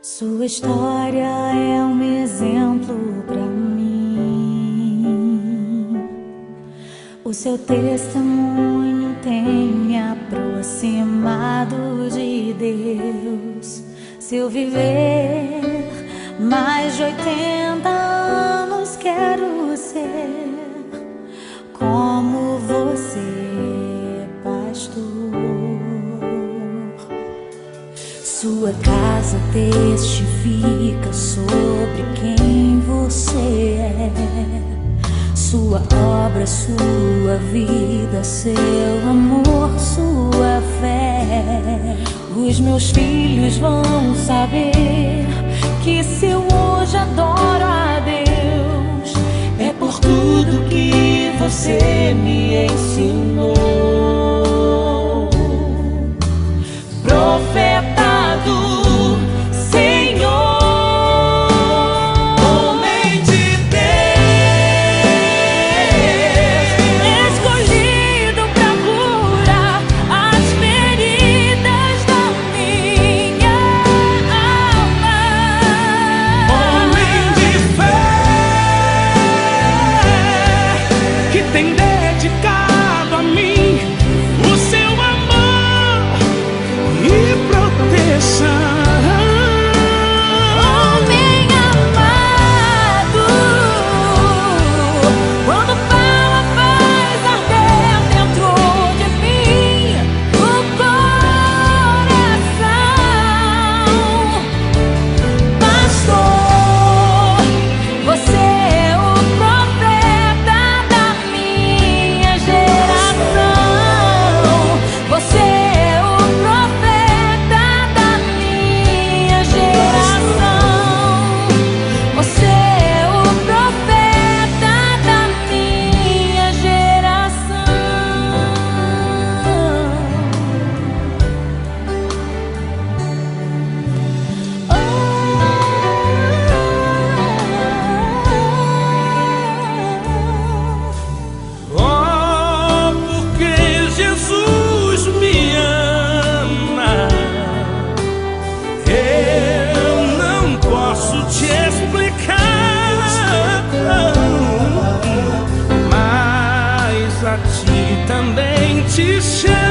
Sua história é um exemplo para mim. O seu testemunho tem me aproximado de Deus. Se eu viver mais de 80 anos, quero ser como você, pastor. Sua casa testifica sobre quem você é. Sua obra, sua vida, seu amor, sua fé. Os meus filhos vão saber que se eu hoje adoro a Deus, é por tudo que você me ensinou. Profeta do Senhor, homem de Deus, escolhido pra curar as feridas da minha alma. Homem de fé, que tem dedicado a mim o seu amor e proteção. Homem amado, quando fala faz arder dentro de mim o coração. Pastor, você é o profeta da minha geração. Você é o profeta da minha geração. Você é o profeta da minha geração. Oh, porque Jesus me ama, eu não posso te explicar, mas a ti também te chamo.